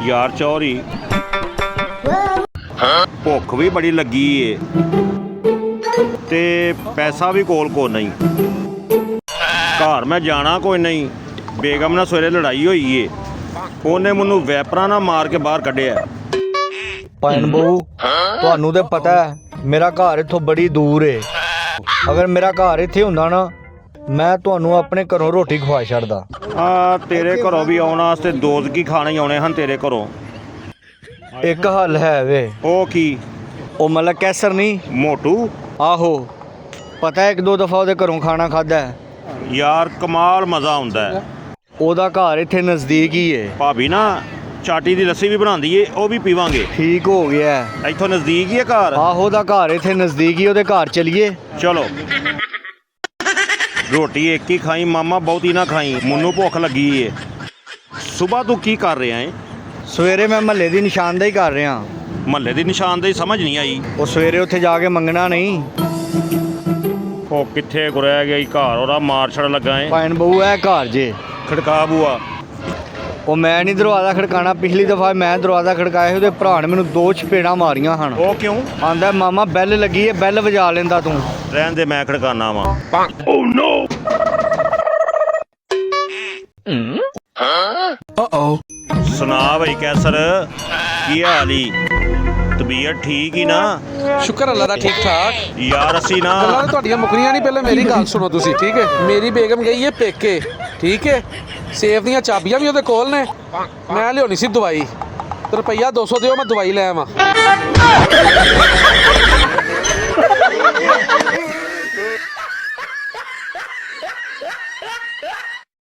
यार चौरी भुख भी बड़ी लगी है ते पैसा भी कोल को नहीं। घर मैं जाना कोई नहीं। बेगम ਨਾਲ ਸਵੇਰੇ ਲੜਾਈ ਹੋਈ ਏ। ਉਹਨੇ ਮੈਨੂੰ ਵੈਪਰਾਂ ਨਾਲ ਮਾਰ ਕੇ ਬਾਹਰ ਕੱਢਿਆ। ਭੈਣ ਬਹੂ ਤੁਹਾਨੂੰ ਤੇ ਪਤਾ ਹੈ ਮੇਰਾ ਘਰ ਇੱਥੋਂ ਬੜੀ ਦੂਰ ਏ। ਅਗਰ ਮੇਰਾ ਘਰ ਇੱਥੇ ਹੁੰਦਾ ਨਾ ਮੈਂ ਤੁਹਾਨੂੰ ਆਪਣੇ ਘਰੋਂ ਰੋਟੀ ਖਵਾ ਛੱਡਦਾ। ਆ ਤੇਰੇ ਘਰੋਂ ਵੀ ਆਉਣ ਵਾਸਤੇ ਦੋਜ਼ਗੀ ਖਾਣੇ ਆਉਣੇ ਹਨ ਤੇਰੇ ਘਰੋਂ। ਇੱਕ ਹੱਲ ਹੈ ਵੇ। ਉਹ ਕੀ? ਉਹ ਮਤਲਬ ਕੈਸਰ ਨਹੀਂ ਮੋਟੂ? ਆਹੋ ਪਤਾ ਇੱਕ ਦੋ ਦਫਾ ਉਹਦੇ ਘਰੋਂ ਖਾਣਾ ਖਾਦਾ। ਯਾਰ ਕਮਾਲ ਮਜ਼ਾ ਆਉਂਦਾ ਹੈ। ਉਹਦਾ ਘਰ ਇੱਥੇ ਨਜ਼ਦੀਕ ਹੀ ਏ। ਭਾਬੀ ਨਾ ਚਾਟੀ ਦੀ ਲੱਸੀ ਵੀ ਬਣਾਉਂਦੀ ਏ, ਉਹ ਵੀ ਪੀਵਾਂਗੇ। ਠੀਕ ਹੋ ਗਿਆ। ਇੱਥੋਂ ਨਜ਼ਦੀਕ ਹੀ ਹੈ ਘਰ। ਆਹੋ ਉਹਦਾ ਘਰ ਇੱਥੇ ਨਜ਼ਦੀਕ ਹੀ, ਉਹਦੇ ਘਰ ਚਲੀਏ। ਚਲੋ ਰੋਟੀ ਇੱਕ ਹੀ ਖਾਈ ਮਾਮਾ, ਬਹੁਤੀ ਨਾ ਖਾਈ, ਮੈਨੂੰ ਭੁੱਖ ਲੱਗੀ ਏ। ਸੁਬਾਹ ਤੂੰ ਕੀ ਕਰ ਰਿਹਾ ਏ? ਸਵੇਰੇ ਮੈਂ ਮਹੱਲੇ ਦੀ ਨਿਸ਼ਾਨਦੇਹੀ ਕਰ ਰਿਹਾ। ਮਹੱਲੇ ਦੀ ਨਿਸ਼ਾਨਦੇਹੀ ਸਮਝ ਨਹੀਂ ਆਈ। ਉਹ ਸਵੇਰੇ ਉੱਥੇ ਜਾ ਕੇ ਮੰਗਣਾ ਨਹੀਂ। ਉਹ ਕਿੱਥੇ ਗੁਰਿਆ ਗਿਆ ਘਰ ਉਹਦਾ ਮਾਰ ਛੜ ਲੱਗਾ ਏ। ਭੈਣ ਬਹੂ ਇਹ ਘਰ ਜੇ। ਖੜਕਾ ਬੂਆ। ਉਹ ਮੈਂ ਨਹੀਂ ਦਰਵਾਜ਼ਾ ਖੜਕਾਣਾ। ਪਿਛਲੀ ਦਫਾ ਮੈਂ ਦਰਵਾਜ਼ਾ ਖੜਕਾਇਆ, ਉਹਦੇ ਭਰਾ ਨੇ ਮੈਨੂੰ 2 ਚਪੇੜਾਂ ਮਾਰੀਆਂ ਹਨ। ਉਹ ਕਿਉਂ? ਆਂਦਾ ਮਾਮਾ ਬੈਲ ਲੱਗੀ ਹੈ, ਬੈਲ ਵਜਾ ਲੈਂਦਾ ਤੂੰ। ਰਹਿਣ ਦੇ, ਮੈਂ ਖੜਕਾਣਾ ਵਾ। ਓ ਨੋ। ਸੁਣਾ ਬਈ ਕੈਸਰ, ਕੀ ਹਾਲ ਈ? ਤਬੀਅਤ ਠੀਕ ਹੀ ਨਾ? ਸ਼ੁਕਰ ਅੱਲਾ ਦਾ ਠੀਕ ਠਾਕ। ਯਾਰ ਅਸੀਂ ਨਾ ਗੱਲਾਂ ਤੁਹਾਡੀਆਂ ਮੁੱਕਣੀਆਂ ਨਹੀਂ। ਪਹਿਲਾਂ ਮੇਰੀ ਗੱਲ ਸੁਣੋ ਤੁਸੀਂ, ਠੀਕ ਹੈ? ਮੇਰੀ ਬੇਗਮ ਗਈ ਹੈ ਪੇਕੇ, ਠੀਕ ਹੈ? ਸੇਫ ਦੀਆਂ ਚਾਬੀਆਂ ਵੀ ਉਹਦੇ ਕੋਲ ਨੇ। ਮੈਂ ਲਿਆਉਣੀ ਸੀ ਦਵਾਈ, ਰੁਪਈਆ 200 ਦਿਓ, ਮੈਂ ਦਵਾਈ ਲੈ ਆਵਾਂ।